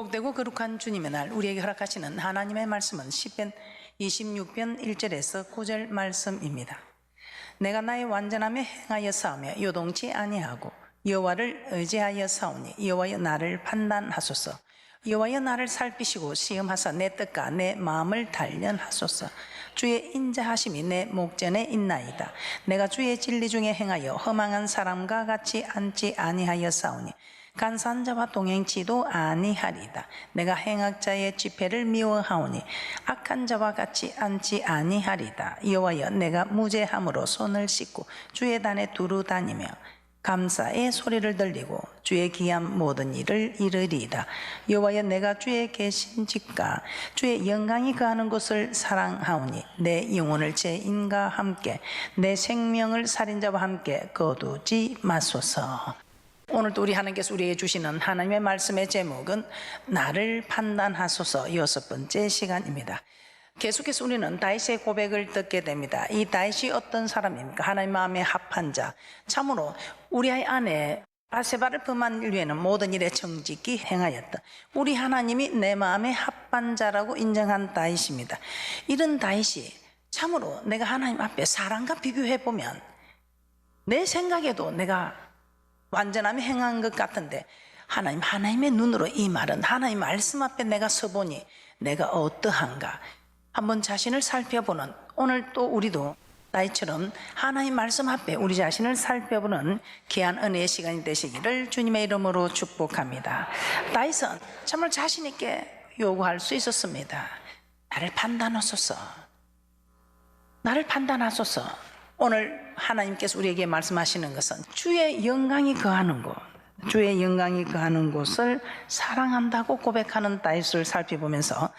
복되고 거룩한 주님의 날 우리에게 허락하시는 하나님의 말씀은 시편 26편 1절에서 9절 말씀입니다. 내가 나의 완전함에 행하여 싸우며 요동치 아니하고 여호와를 의지하여 싸우니 여호와여 나를 판단하소서. 여호와여 나를 살피시고 시험하사 내 뜻과 내 마음을 단련하소서. 주의 인자하심이 내 목전에 있나이다. 내가 주의 진리 중에 행하여 허망한 사람과 같이 앉지 아니하여 싸우니 간사한 자와 동행치도 아니하리다. 내가 행악자의 집회를 미워하오니 악한 자와 같이 앉지 아니하리다. 여호와여 내가 무죄함으로 손을 씻고 주의 단에 두루 다니며 감사의 소리를 들리고 주의 기한 모든 일을 이르리이다. 여호와여 내가 주의 계신 집과 주의 영광이 거하는 곳을 사랑하오니 내 영혼을 죄인과 함께 내 생명을 살인자와 함께 거두지 마소서. 오늘도 우리 하나님께서 우리에게 주시는 하나님의 말씀의 제목은 나를 판단하소서 6번째 시간입니다. 계속해서 우리는 다윗의 고백을 듣게 됩니다. 이 다윗이 어떤 사람입니까? 하나님 마음에 합한 자. 참으로 우리 안에 바세바를 범한 일 외에는 모든 일에 정직히 행하였다. 우리 하나님이 내 마음에 합한 자라고 인정한 다윗입니다. 이런 다윗이 참으로 내가 하나님 앞에 사람과 비교해보면 내 생각에도 내가 완전함에 행한 것 같은데 하나님의 눈으로 이 말은 하나님 말씀 앞에 내가 서보니 내가 어떠한가 한번 자신을 살펴보는, 오늘 또 우리도 다윗처럼 하나님 말씀 앞에 우리 자신을 살펴보는 귀한 은혜의 시간이 되시기를 주님의 이름으로 축복합니다. 다윗은 정말 자신 있게 요구할 수 있었습니다. 나를 판단하소서. 나를 판단하소서. 오늘 하나님께서 우리에게 말씀하시는 것은 주의 영광이 거하는 곳, 주의 영광이 거하는 곳을 사랑한다고 고백하는 다윗을 살펴보면서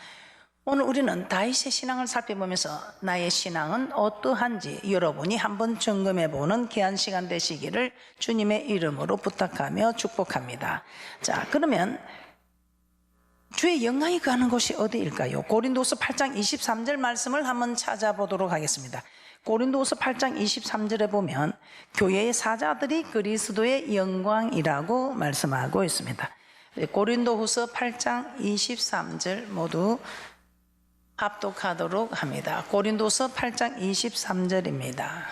오늘 우리는 다윗의 신앙을 살펴보면서 나의 신앙은 어떠한지 여러분이 한번 점검해보는 귀한 시간 되시기를 주님의 이름으로 부탁하며 축복합니다. 자, 그러면 주의 영광이 거하는 곳이 어디일까요? 고린도서 8장 23절 말씀을 한번 찾아보도록 하겠습니다. 고린도서 8장 23절에 보면 교회의 사자들이 그리스도의 영광이라고 말씀하고 있습니다. 고린도후서 8장 23절 모두 합독하도록 합니다. 고린도서 8장 23절입니다.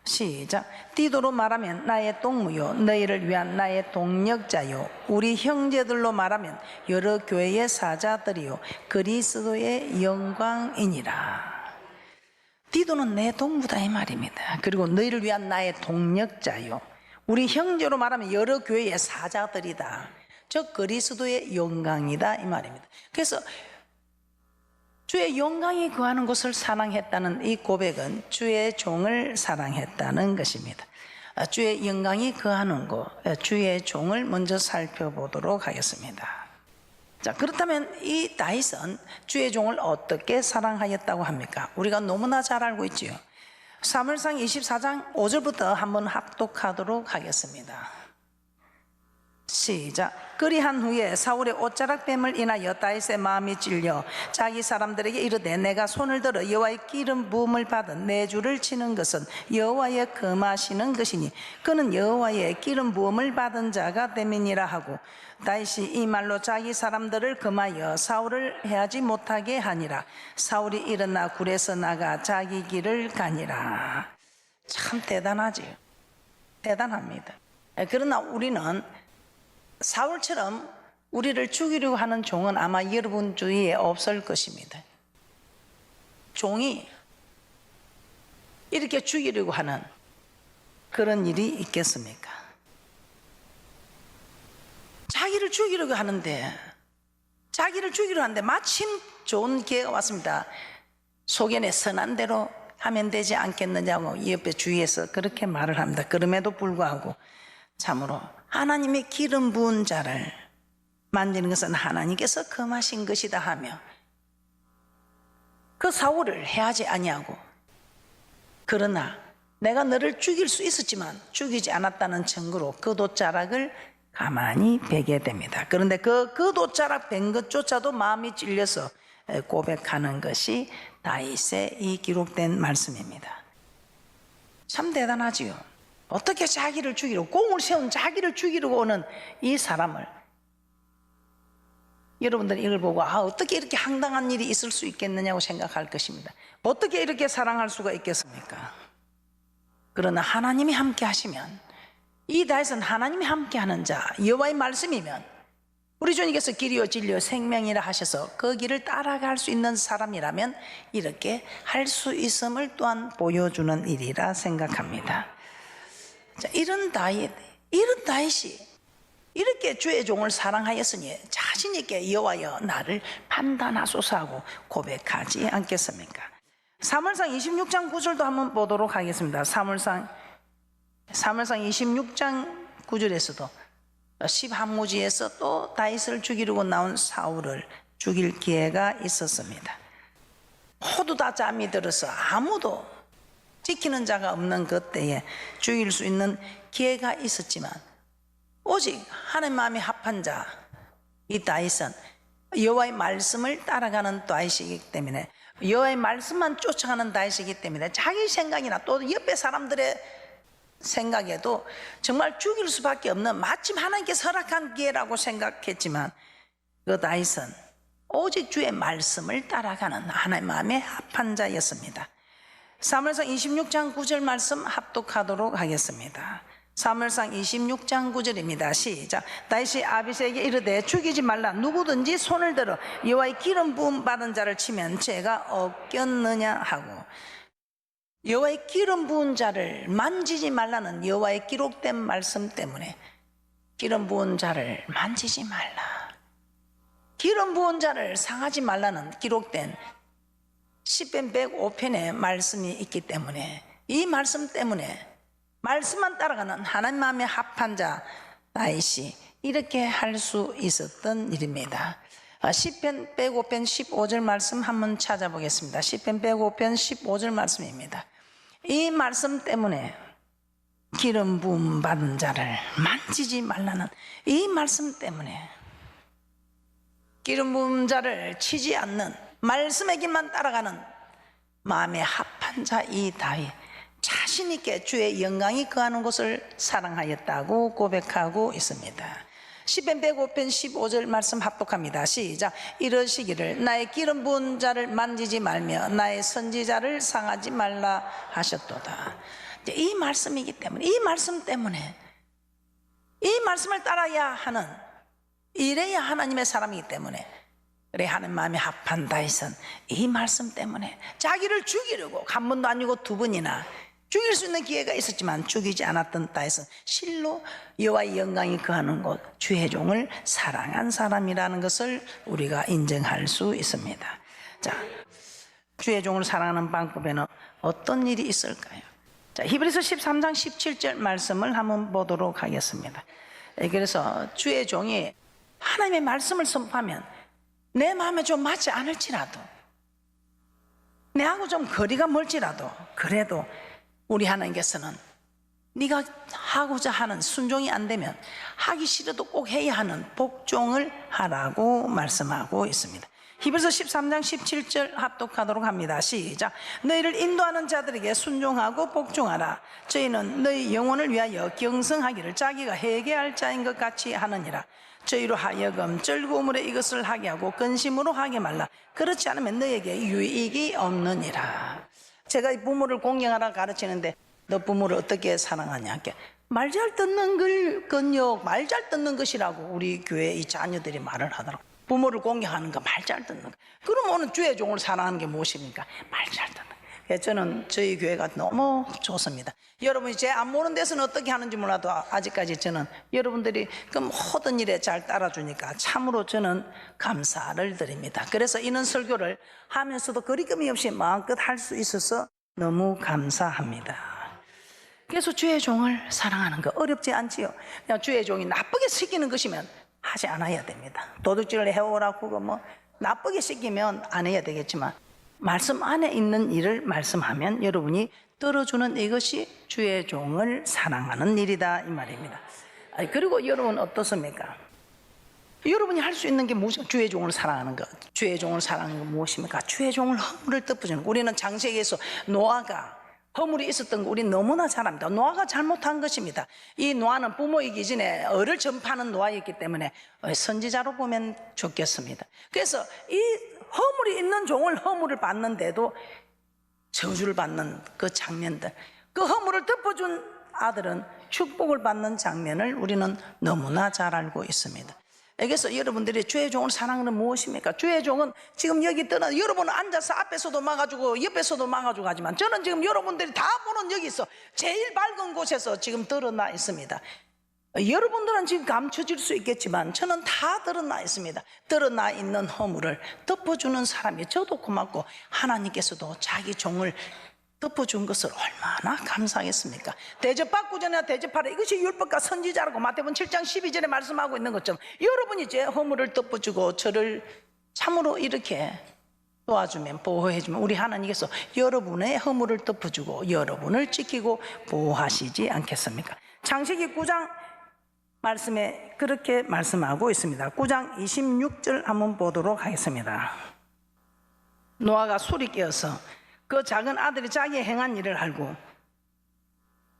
시작. 디도로 말하면 나의 동무요 너희를 위한 나의 동력자요 우리 형제들로 말하면 여러 교회의 사자들이요 그리스도의 영광이니라. 디도는 내 동무다 이 말입니다. 그리고 너희를 위한 나의 동력자요 우리 형제로 말하면 여러 교회의 사자들이다. 즉 그리스도의 영광이다 이 말입니다. 그래서 주의 영광이 거하는 곳을 사랑했다는 이 고백은 주의 종을 사랑했다는 것입니다. 주의 영광이 거하는 곳, 주의 종을 먼저 살펴보도록 하겠습니다. 자, 그렇다면 이 다윗은 주의 종을 어떻게 사랑하였다고 합니까? 우리가 너무나 잘 알고 있지요. 사무엘상 24장 5절부터 한번 합독하도록 하겠습니다. 시작. 그리한 후에 사울의 옷자락뱀을 인하여 다윗의 마음이 찔려 자기 사람들에게 이르되 내가 손을 들어 여호와의 기름 부음을 받은 내 주를 치는 것은 여호와의 금하시는 것이니 그는 여호와의 기름 부음을 받은 자가 됨이니라 하고 다윗이 이 말로 자기 사람들을 금하여 사울을 해하지 못하게 하니라. 사울이 일어나 굴에서 나가 자기 길을 가니라. 참 대단하지요. 대단합니다. 그러나 우리는 사울처럼 우리를 죽이려고 하는 종은 아마 여러분 주위에 없을 것입니다. 종이 이렇게 죽이려고 하는 그런 일이 있겠습니까? 자기를 죽이려고 하는데 마침 좋은 기회가 왔습니다. 소견에 선한 대로 하면 되지 않겠느냐고 옆에 주위에서 그렇게 말을 합니다. 그럼에도 불구하고 참으로 하나님의 기름 부은 자를 만지는 것은 하나님께서 금하신 것이다 하며 그 사울을 해하지 아니하고 그러나 내가 너를 죽일 수 있었지만 죽이지 않았다는 증거로 그 돛자락을 가만히 베게 됩니다. 그런데 그 돛자락 벤 것조차도 마음이 찔려서 고백하는 것이 다윗의 이 기록된 말씀입니다. 참 대단하지요. 어떻게 자기를 죽이려고 공을 세운 자기를 죽이려고 오는 이 사람을 여러분들이 이걸 보고 어떻게 이렇게 황당한 일이 있을 수 있겠느냐고 생각할 것입니다. 어떻게 이렇게 사랑할 수가 있겠습니까? 그러나 하나님이 함께 하시면, 이 다윗은 하나님이 함께 하는 자, 여호와의 말씀이면 우리 주님께서 길이요 진리요 생명이라 하셔서 그 길을 따라갈 수 있는 사람이라면 이렇게 할 수 있음을 또한 보여주는 일이라 생각합니다. 자, 이런 다윗이 이렇게 주의 종을 사랑하였으니 자신 있게 여호와여 나를 판단하소서 하고 고백하지 않겠습니까? 사무엘상 26장 9절도 한번 보도록 하겠습니다. 사무엘상 26장 9절에서도 십한무지에서 또 다윗을 죽이려고 나온 사울을 죽일 기회가 있었습니다. 모두 다 잠이 들어서 아무도 지키는 자가 없는 그때에 죽일 수 있는 기회가 있었지만 오직 하나님 마음이 합한 자, 이 다윗은 여호와의 말씀을 따라가는 다윗이기 때문에, 여호와의 말씀만 쫓아가는 다윗이기 때문에 자기 생각이나 또 옆에 사람들의 생각에도 정말 죽일 수밖에 없는 마침 하나님께서 허락한 기회라고 생각했지만 그 다윗은 오직 주의 말씀을 따라가는 하나님 마음에 합한 자였습니다. 사무엘상 26장 9절 말씀 합독하도록 하겠습니다. 사무엘상 26장 9절입니다. 시작. 다윗이 아비새에게 이르되 죽이지 말라. 누구든지 손을 들어 여호와의 기름 부음 받은 자를 치면 죄가 없겠느냐 하고, 여호와의 기름 부은 자를 만지지 말라는 여호와의 기록된 말씀 때문에 기름 부은 자를 만지지 말라, 기름 부은 자를 상하지 말라는 기록된 시편 105편의 말씀이 있기 때문에, 이 말씀 때문에 말씀만 따라가는 하나님 마음에 합한 자 다윗이 이렇게 할 수 있었던 일입니다. 시편 105편 15절 말씀 한번 찾아보겠습니다. 시편 105편 15절 말씀입니다. 이 말씀 때문에 기름 부음 받은 자를 만지지 말라는 이 말씀 때문에 기름 부음 자를 치지 않는 말씀의 길만 따라가는 마음에 합한 자 이 다윗, 자신 있게 주의 영광이 거하는 곳을 사랑하였다고 고백하고 있습니다. 시편 105편 15절 말씀 합독합니다. 시작. 이러시기를 나의 기름 부은 자를 만지지 말며 나의 선지자를 상하지 말라 하셨도다. 이 말씀이기 때문에, 이 말씀 때문에, 이 말씀을 따라야 하는, 이래야 하나님의 사람이기 때문에, 그래 하나님 마음에 합한 다윗은 이 말씀 때문에 자기를 죽이려고 한 번도 아니고 두 번이나 죽일 수 있는 기회가 있었지만 죽이지 않았던 다윗은 실로 여호와의 영광이 거하는 곳 주의 종을 사랑한 사람이라는 것을 우리가 인정할 수 있습니다. 자, 주의 종을 사랑하는 방법에는 어떤 일이 있을까요? 자, 히브리서 13장 17절 말씀을 한번 보도록 하겠습니다. 그래서 주의 종이 하나님의 말씀을 선포하면 내 마음에 좀 맞지 않을지라도, 내하고 좀 거리가 멀지라도, 그래도 우리 하나님께서는 네가 하고자 하는 순종이 안 되면 하기 싫어도 꼭 해야 하는 복종을 하라고 말씀하고 있습니다. 히브리서 13장 17절 합독하도록 합니다. 시작. 너희를 인도하는 자들에게 순종하고 복종하라. 저희는 너희 영혼을 위하여 경성하기를 자기가 회개할 자인 것 같이 하느니라. 저희로 하여금 즐거움으로 이것을 하게 하고 근심으로 하게 말라. 그렇지 않으면 너에게 유익이 없느니라. 제가 부모를 공경하라 가르치는데 너 부모를 어떻게 사랑하냐? 말 잘 듣는 것요, 말 잘 듣는 것이라고 우리 교회 이 자녀들이 말을 하더라고. 부모를 공경하는 거, 말 잘 듣는 거. 그럼 오늘 주의 종을 사랑하는 게 무엇입니까? 말 잘 듣는 거. 그래서 저는 저희 교회가 너무 좋습니다. 여러분이 제 안 모르는 데서는 어떻게 하는지 몰라도 아직까지 저는 여러분들이 그 모든 일에 잘 따라주니까 참으로 저는 감사를 드립니다. 그래서 이런 설교를 하면서도 거리낌이 없이 마음껏 할 수 있어서 너무 감사합니다. 그래서 주의 종을 사랑하는 거 어렵지 않지요. 그냥 주의 종이 나쁘게 시키는 것이면 하지 않아야 됩니다. 도둑질을 해오라고 뭐 나쁘게 시키면 안 해야 되겠지만 말씀 안에 있는 일을 말씀하면 여러분이 들어주는 이것이 주의 종을 사랑하는 일이다 이 말입니다. 그리고 여러분 어떻습니까? 여러분이 할 수 있는 게 무엇입니까? 주의 종을 사랑하는 것. 주의 종을 사랑하는 건 무엇입니까? 주의 종을 허물을 덮어주는 것. 우리는 창세기에서 노아가 허물이 있었던 거 우리 너무나 잘 압니다. 노아가 잘못한 것입니다. 이 노아는 부모이기 전에 을을 전파하는 노아였기 때문에 선지자로 보면 좋겠습니다. 그래서 이 허물이 있는 종을 허물을 받는데도 저주를 받는 그 장면들, 그 허물을 덮어준 아들은 축복을 받는 장면을 우리는 너무나 잘 알고 있습니다. 그래서 여러분들이 주의 종을 사랑하는 무엇입니까? 주의 종은 지금 여기 떠나 여러분은 앉아서 앞에서도 막아주고 옆에서도 막아주고 하지만 저는 지금 여러분들이 다 보는 여기서 제일 밝은 곳에서 지금 드러나 있습니다. 여러분들은 지금 감춰질 수 있겠지만 저는 다 드러나 있습니다. 드러나 있는 허물을 덮어주는 사람이 저도 고맙고 하나님께서도 자기 종을 덮어준 것을 얼마나 감사하겠습니까? 대접받고 전에 대접하라. 이것이 율법과 선지자라고 마태복음 7장 12절에 말씀하고 있는 것처럼 여러분이 제 허물을 덮어주고 저를 참으로 이렇게 도와주면, 보호해주면 우리 하나님께서 여러분의 허물을 덮어주고 여러분을 지키고 보호하시지 않겠습니까? 창세기 9장 말씀에 그렇게 말씀하고 있습니다. 9장 26절 한번 보도록 하겠습니다. 노아가 술이 깨어서 그 작은 아들이 자기의 행한 일을 알고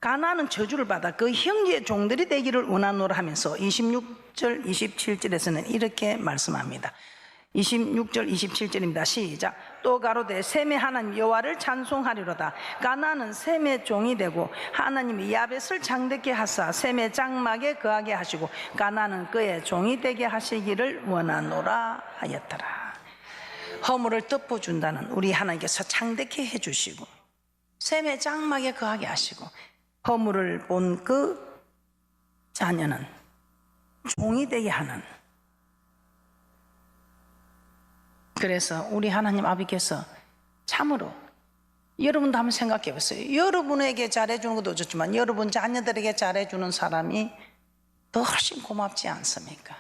가나안은 저주를 받아 그 형제의 종들이 되기를 원하노라 하면서 26절 27절에서는 이렇게 말씀합니다. 26절 27절입니다. 시작. 또 가로되 셈의 하나님 여호와를 찬송하리로다. 가나안은 셈의 종이 되고 하나님이 야벳을 장대케 하사 셈의 장막에 거하게 하시고 가나안은 그의 종이 되게 하시기를 원하노라 하였더라. 허물을 덮어준다는 우리 하나님께서 창대케 해주시고 셈의 장막에 거하게 하시고 허물을 본 그 자녀는 종이 되게 하는, 그래서 우리 하나님 아버지께서 참으로 여러분도 한번 생각해 보세요. 여러분에게 잘해주는 것도 좋지만 여러분 자녀들에게 잘해주는 사람이 더 훨씬 고맙지 않습니까?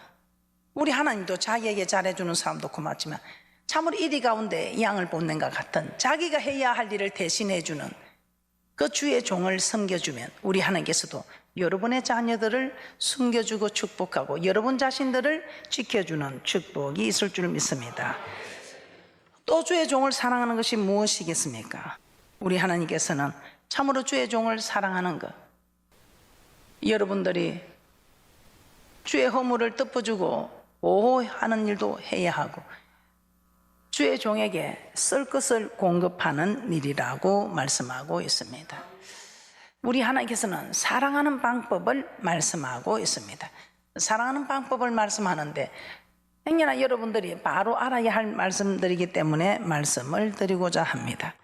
우리 하나님도 자기에게 잘해주는 사람도 고맙지만 참으로 이리 가운데 양을 보낸 것 같은 자기가 해야 할 일을 대신해주는 그 주의 종을 섬겨주면 우리 하나님께서도 여러분의 자녀들을 숨겨주고 축복하고 여러분 자신들을 지켜주는 축복이 있을 줄 믿습니다. 또 주의 종을 사랑하는 것이 무엇이겠습니까? 우리 하나님께서는 참으로 주의 종을 사랑하는 것, 여러분들이 주의 허물을 덮어주고 보호하는 일도 해야 하고 주의 종에게 쓸 것을 공급하는 일이라고 말씀하고 있습니다. 우리 하나님께서는 사랑하는 방법을 말씀하고 있습니다. 사랑하는 방법을 말씀하는데 행여나 여러분들이 바로 알아야 할 말씀들이기 때문에 말씀을 드리고자 합니다.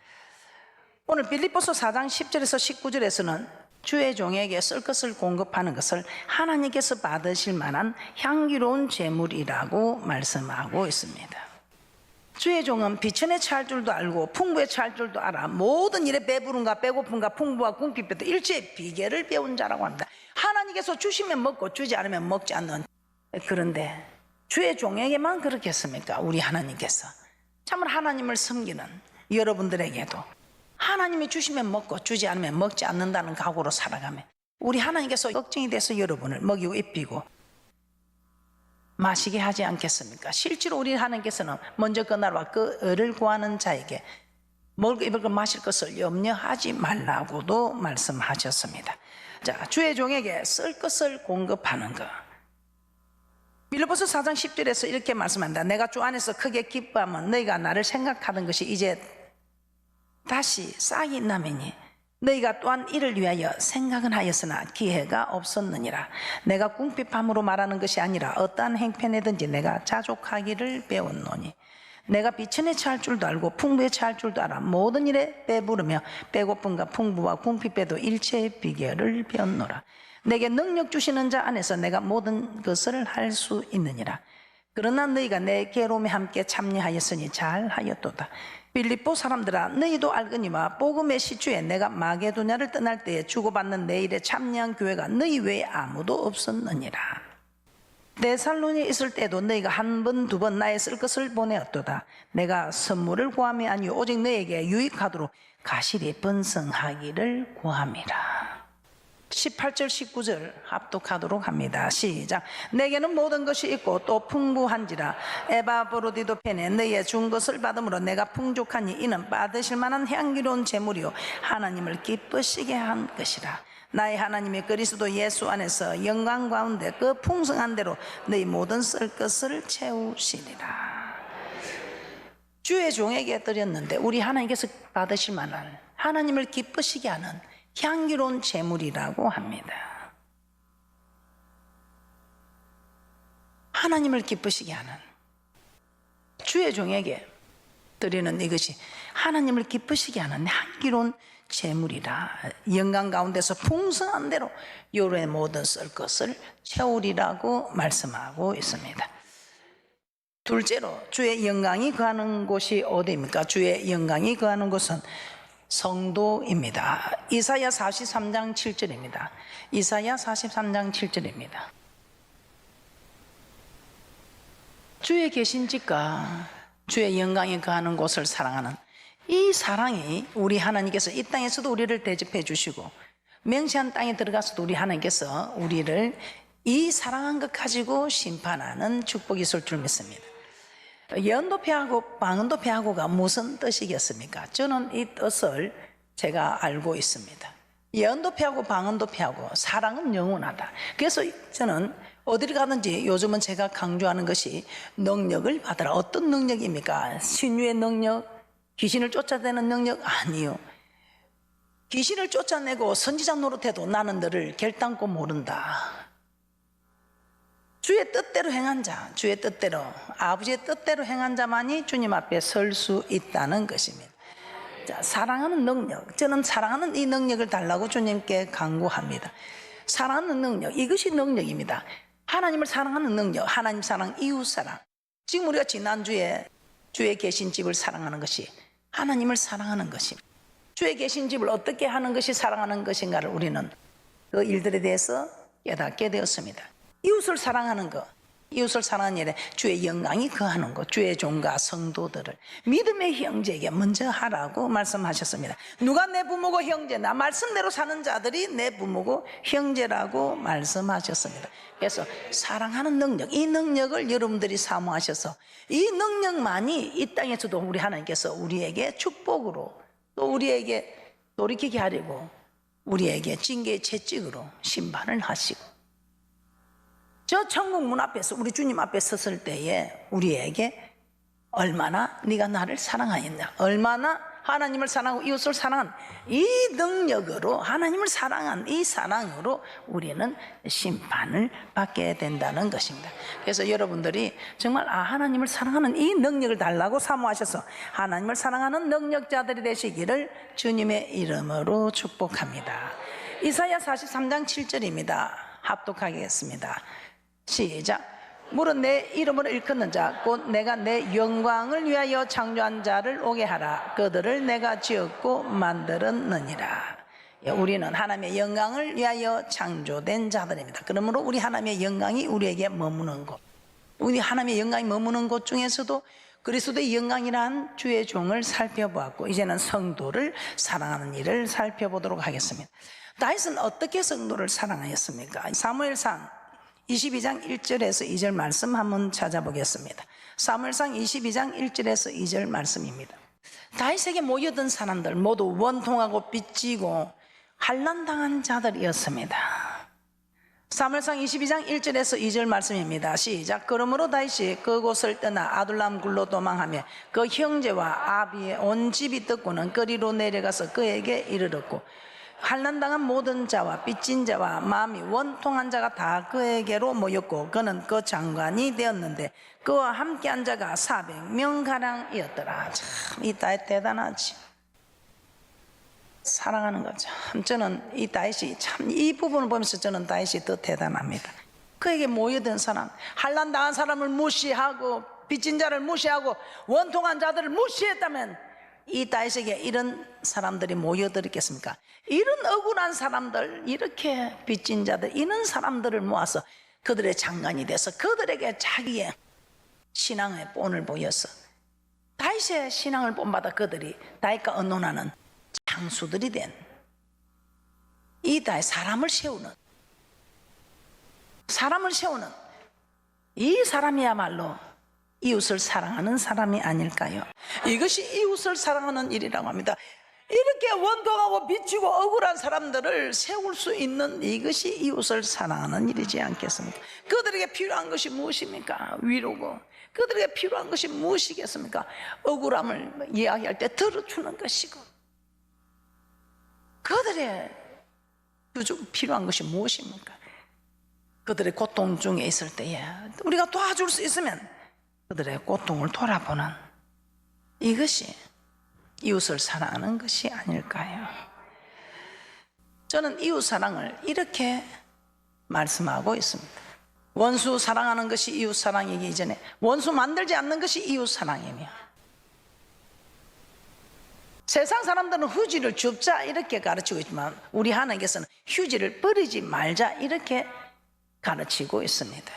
오늘 빌립보서 4장 10절에서 19절에서는 주의 종에게 쓸 것을 공급하는 것을 하나님께서 받으실 만한 향기로운 재물이라고 말씀하고 있습니다. 주의 종은 비천에 처할 줄도 알고 풍부에 처할 줄도 알아 모든 일에 배부른가 배고픈가 풍부와 궁핍에도 일체의 비결을 배운 자라고 합니다. 하나님께서 주시면 먹고 주지 않으면 먹지 않는, 그런데 주의 종에게만 그렇겠습니까? 우리 하나님께서 참으로 하나님을 섬기는 여러분들에게도 하나님이 주시면 먹고 주지 않으면 먹지 않는다는 각오로 살아가면 우리 하나님께서 걱정이 돼서 여러분을 먹이고 입히고 마시게 하지 않겠습니까? 실제로 우리 하나님께서는 먼저 그 나라와 그 을을 구하는 자에게 먹을 것, 입을 것, 마실 것을 염려하지 말라고도 말씀하셨습니다. 자, 주의 종에게 쓸 것을 공급하는 것. 빌립보서 4장 10절에서 이렇게 말씀합니다. 내가 주 안에서 크게 기뻐하면 너희가 나를 생각하던 것이 이제 다시 싹이 나매니 너희가 또한 이를 위하여 생각은 하였으나 기회가 없었느니라. 내가 궁핍함으로 말하는 것이 아니라 어떠한 행편에든지 내가 자족하기를 배웠노니 내가 비천에 처할 줄도 알고 풍부에 처할 줄도 알아 모든 일에 배부르며 배고픔과 풍부와 궁핍에도 일체의 비결을 배웠노라. 내게 능력 주시는 자 안에서 내가 모든 것을 할 수 있느니라. 그러나 너희가 내 괴로움에 함께 참여하였으니 잘하였도다. 빌립보 사람들아 너희도 알거니와 복음의 시초에 내가 마게도냐를 떠날 때에 주고받는 내 일에 참여한 교회가 너희 외에 아무도 없었느니라. 데살로니에 있을 때도 너희가 한 번 두 번 나의 쓸 것을 보내었도다. 내가 선물을 구함이 아니요 오직 너에게 유익하도록 가실이 번성하기를 구함이라. 18절 19절 합독하도록 합니다. 시작. 내게는 모든 것이 있고 또 풍부한지라 에바브로디도펜에 너희의 준 것을 받음으로 내가 풍족하니 이는 받으실 만한 향기로운 제물이요 하나님을 기쁘시게 한 것이라. 나의 하나님의 그리스도 예수 안에서 영광 가운데 그 풍성한 대로 너희 모든 쓸 것을 채우시리라. 주의 종에게 드렸는데 우리 하나님께서 받으실 만한, 하나님을 기쁘시게 하는 향기로운 제물이라고 합니다. 하나님을 기쁘시게 하는, 주의 종에게 드리는 이것이 하나님을 기쁘시게 하는 향기로운 제물이라. 영광 가운데서 풍성한 대로 요로의 모든 쓸 것을 채우리라고 말씀하고 있습니다. 둘째로 주의 영광이 거하는 곳이 어디입니까? 주의 영광이 거하는 곳은 성도입니다. 이사야 43장 7절입니다. 이사야 43장 7절입니다. 주의 계신 집과 주의 영광이 거하는 곳을 사랑하는 이 사랑이, 우리 하나님께서 이 땅에서도 우리를 대접해 주시고 맹세한 땅에 들어가서도 우리 하나님께서 우리를 이 사랑한 것 가지고 심판하는 축복이 있을 줄 믿습니다. 예언도 패하고 방언도 패하고가 무슨 뜻이겠습니까? 저는 이 뜻을 제가 알고 있습니다. 예언도 패하고 방언도 패하고 사랑은 영원하다. 그래서 저는 어디를 가든지 요즘은 제가 강조하는 것이 능력을 받아라. 어떤 능력입니까? 신유의 능력, 귀신을 쫓아내는 능력? 아니요. 귀신을 쫓아내고 선지자 노릇해도 나는 너를 결단코 모른다. 주의 뜻대로 행한 자, 주의 뜻대로, 아버지의 뜻대로 행한 자만이 주님 앞에 설 수 있다는 것입니다. 자, 사랑하는 능력, 저는 사랑하는 이 능력을 달라고 주님께 간구합니다. 사랑하는 능력, 이것이 능력입니다. 하나님을 사랑하는 능력, 하나님 사랑, 이웃 사랑. 지금 우리가 지난주에 주의 계신 집을 사랑하는 것이 하나님을 사랑하는 것입니다. 주의 계신 집을 어떻게 하는 것이 사랑하는 것인가를 우리는 그 일들에 대해서 깨닫게 되었습니다. 이웃을 사랑하는 것, 이웃을 사랑하는 일에 주의 영광이 거하는 것, 주의 종과 성도들을 믿음의 형제에게 먼저 하라고 말씀하셨습니다. 누가 내 부모고 형제나 말씀대로 사는 자들이 내 부모고 형제라고 말씀하셨습니다. 그래서 사랑하는 능력, 이 능력을 여러분들이 사모하셔서 이 능력만이 이 땅에서도 우리 하나님께서 우리에게 축복으로 또 우리에게 돌이키게 하려고 우리에게 징계의 채찍으로 심판을 하시고 저 천국 문 앞에서 우리 주님 앞에 섰을 때에 우리에게 얼마나 네가 나를 사랑하였냐, 얼마나 하나님을 사랑하고 이웃을 사랑한 이 능력으로, 하나님을 사랑한 이 사랑으로 우리는 심판을 받게 된다는 것입니다. 그래서 여러분들이 정말 하나님을 사랑하는 이 능력을 달라고 사모하셔서 하나님을 사랑하는 능력자들이 되시기를 주님의 이름으로 축복합니다. 이사야 43장 7절입니다. 합독하겠습니다. 시작. 물은 내 이름으로 일컫는 자 곧 내가 내 영광을 위하여 창조한 자를 오게 하라. 그들을 내가 지었고 만들었느니라. 우리는 하나님의 영광을 위하여 창조된 자들입니다. 그러므로 우리 하나님의 영광이 우리에게 머무는 곳, 우리 하나님의 영광이 머무는 곳 중에서도 그리스도의 영광이란 주의 종을 살펴보았고 이제는 성도를 사랑하는 일을 살펴보도록 하겠습니다. 다윗은 어떻게 성도를 사랑하였습니까? 사무엘상 22장 1절에서 2절 말씀 한번 찾아보겠습니다. 사무엘상 22장 1절에서 2절 말씀입니다. 다윗에게 모여든 사람들 모두 원통하고 빚지고 환난당한 자들이었습니다. 사무엘상 22장 1절에서 2절 말씀입니다. 시작. 그러므로 다윗이 그곳을 떠나 아둘람 굴로 도망하며 그 형제와 아비의 온 집이 듣고는 거리로 내려가서 그에게 이르렀고 환난당한 모든 자와 빚진 자와 마음이 원통한 자가 다 그에게로 모였고 그는 그 장관이 되었는데 그와 함께한 자가 400명가량이었더라. 참 이 다윗 대단하지. 사랑하는 거죠. 저는 이 다윗이 참 이 부분을 보면서 저는 다윗이 더 대단합니다. 그에게 모여든 사람, 환난당한 사람을 무시하고 빚진 자를 무시하고 원통한 자들을 무시했다면 이 다윗에게 이런 사람들이 모여들었겠습니까? 이런 억울한 사람들, 이렇게 빚진 자들, 이런 사람들을 모아서 그들의 장관이 돼서 그들에게 자기의 신앙의 본을 보여서 다윗의 신앙을 본받아 그들이 다윗과 언론하는 장수들이 된 이 땅에 사람을 세우는 이 사람이야말로 이웃을 사랑하는 사람이 아닐까요? 이것이 이웃을 사랑하는 일이라고 합니다. 이렇게 원통하고 비치고 억울한 사람들을 세울 수 있는 이것이 이웃을 사랑하는 일이지 않겠습니까? 그들에게 필요한 것이 무엇입니까? 위로고. 그들에게 필요한 것이 무엇이겠습니까? 억울함을 이야기할 때 들어주는 것이고. 그들의 필요한 것이 무엇입니까? 그들의 고통 중에 있을 때에 우리가 도와줄 수 있으면 그들의 고통을 돌아보는 이것이 이웃을 사랑하는 것이 아닐까요? 저는 이웃 사랑을 이렇게 말씀하고 있습니다. 원수 사랑하는 것이 이웃 사랑이기 이전에 원수 만들지 않는 것이 이웃 사랑이며, 세상 사람들은 휴지를 줍자 이렇게 가르치고 있지만 우리 하나님께서는 휴지를 버리지 말자 이렇게 가르치고 있습니다.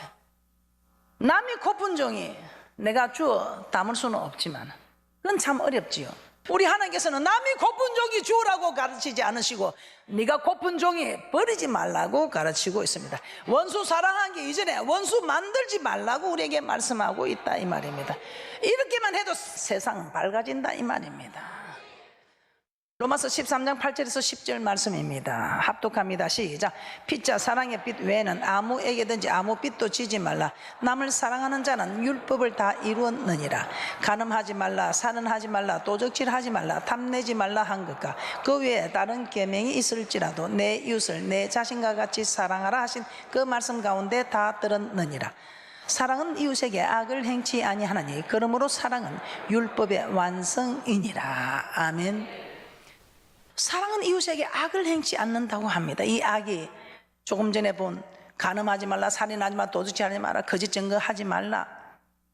남이 고픈 종이 내가 주어 담을 수는 없지만 그건 참 어렵지요. 우리 하나님께서는 남이 고픈 종이 주라고 가르치지 않으시고 네가 고픈 종이 버리지 말라고 가르치고 있습니다. 원수 사랑하기 이전에 원수 만들지 말라고 우리에게 말씀하고 있다 이 말입니다. 이렇게만 해도 세상은 밝아진다 이 말입니다. 로마서 13장 8절에서 10절 말씀입니다. 합독합니다. 시작. 피자 사랑의 빛 외에는 아무에게든지 아무 빛도 지지 말라. 남을 사랑하는 자는 율법을 다 이루었느니라. 간음하지 말라, 살인하지 말라, 도적질하지 말라, 탐내지 말라 한 것과 그 외에 다른 계명이 있을지라도 내 이웃을 내 자신과 같이 사랑하라 하신 그 말씀 가운데 다 들었느니라. 사랑은 이웃에게 악을 행치 아니하나니 그러므로 사랑은 율법의 완성이니라. 아멘. 사랑은 이웃에게 악을 행치 않는다고 합니다. 이 악이 조금 전에 본 간음하지 말라, 살인하지 말라, 도둑질하지 말라, 거짓 증거하지 말라,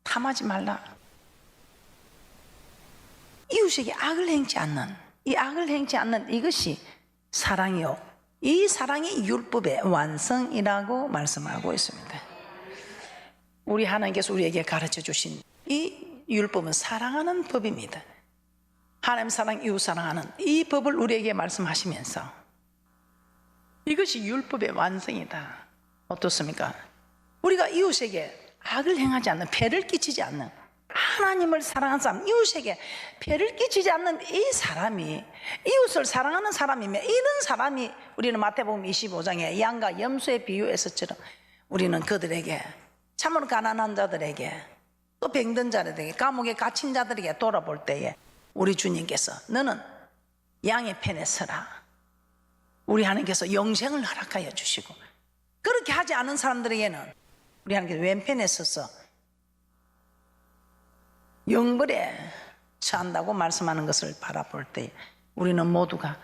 탐하지 말라, 이웃에게 악을 행치 않는, 이 악을 행치 않는 이것이 사랑이요, 이 사랑이 율법의 완성이라고 말씀하고 있습니다. 우리 하나님께서 우리에게 가르쳐 주신 이 율법은 사랑하는 법입니다. 하나님 사랑, 이웃 사랑하는 이 법을 우리에게 말씀하시면서 이것이 율법의 완성이다. 어떻습니까? 우리가 이웃에게 악을 행하지 않는, 배를 끼치지 않는, 하나님을 사랑하는 사람, 이웃에게 배를 끼치지 않는 이 사람이 이웃을 사랑하는 사람이며, 이런 사람이 우리는 마태복음 25장에 양과 염소의 비유에서처럼 우리는 그들에게, 참으로 가난한 자들에게, 또 병든 자들에게, 감옥에 갇힌 자들에게 돌아볼 때에 우리 주님께서 너는 양의 편에 서라, 우리 하나님께서 영생을 허락하여 주시고, 그렇게 하지 않은 사람들에게는 우리 하나님께서 왼편에 서서 영벌에 처한다고 말씀하는 것을 바라볼 때 우리는 모두가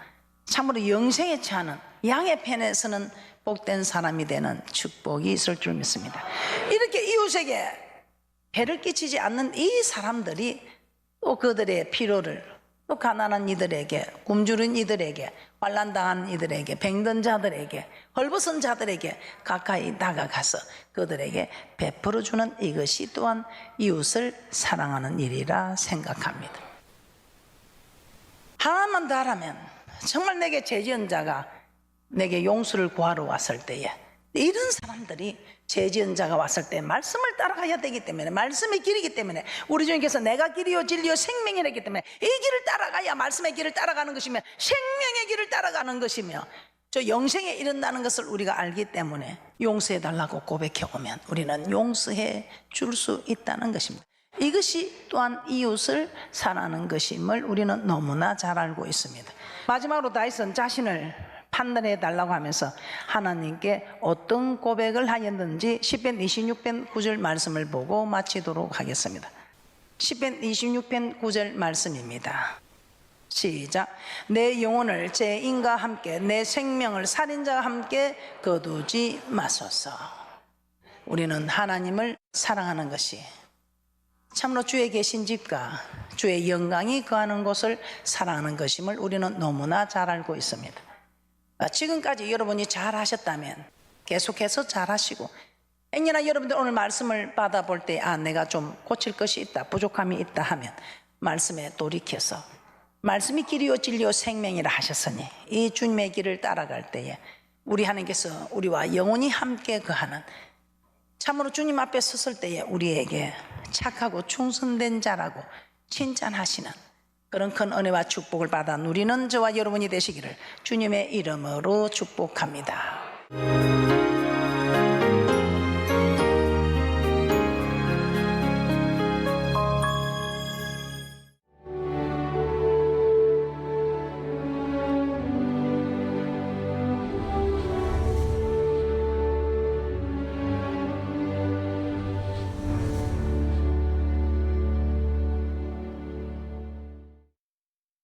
참으로 영생에 처하는 양의 편에 서는 복된 사람이 되는 축복이 있을 줄 믿습니다. 이렇게 이웃에게 해를 끼치지 않는 이 사람들이 또 그들의 필요를, 또 가난한 이들에게, 굶주린 이들에게, 환난당한 이들에게, 병든 자들에게, 헐벗은 자들에게 가까이 다가가서 그들에게 베풀어주는 이것이 또한 이웃을 사랑하는 일이라 생각합니다. 하나만 더 하라면, 정말 내게 죄지은 자가 내게 용서를 구하러 왔을 때에, 이런 사람들이 죄지은 자가 왔을 때 말씀을 따라가야 되기 때문에, 말씀의 길이기 때문에, 우리 주님께서 내가 길이요 진리요 생명이라 했기 때문에 이 길을 따라가야 말씀의 길을 따라가는 것이며 생명의 길을 따라가는 것이며 저 영생에 이른다는 것을 우리가 알기 때문에 용서해 달라고 고백해 오면 우리는 용서해 줄 수 있다는 것입니다. 이것이 또한 이웃을 사랑하는 것임을 우리는 너무나 잘 알고 있습니다. 마지막으로 다윗은 자신을 판단해 달라고 하면서 하나님께 어떤 고백을 하였는지 시편 26편 9절 말씀을 보고 마치도록 하겠습니다. 시편 26편 9절 말씀입니다. 시작. 내 영혼을 죄인과 함께, 내 생명을 살인자와 함께 거두지 마소서. 우리는 하나님을 사랑하는 것이 참으로 주의 계신 집과 주의 영광이 거하는 곳을 사랑하는 것임을 우리는 너무나 잘 알고 있습니다. 지금까지 여러분이 잘 하셨다면 계속해서 잘 하시고, 행여나 여러분들 오늘 말씀을 받아볼 때 내가 좀 고칠 것이 있다, 부족함이 있다 하면 말씀에 돌이켜서 말씀이 길이요 진리요 생명이라 하셨으니 이 주님의 길을 따라갈 때에 우리 하나님께서 우리와 영원히 함께 거하는, 참으로 주님 앞에 섰을 때에 우리에게 착하고 충성된 자라고 칭찬하시는 그런 큰 은혜와 축복을 받아 누리는 저와 여러분이 되시기를 주님의 이름으로 축복합니다.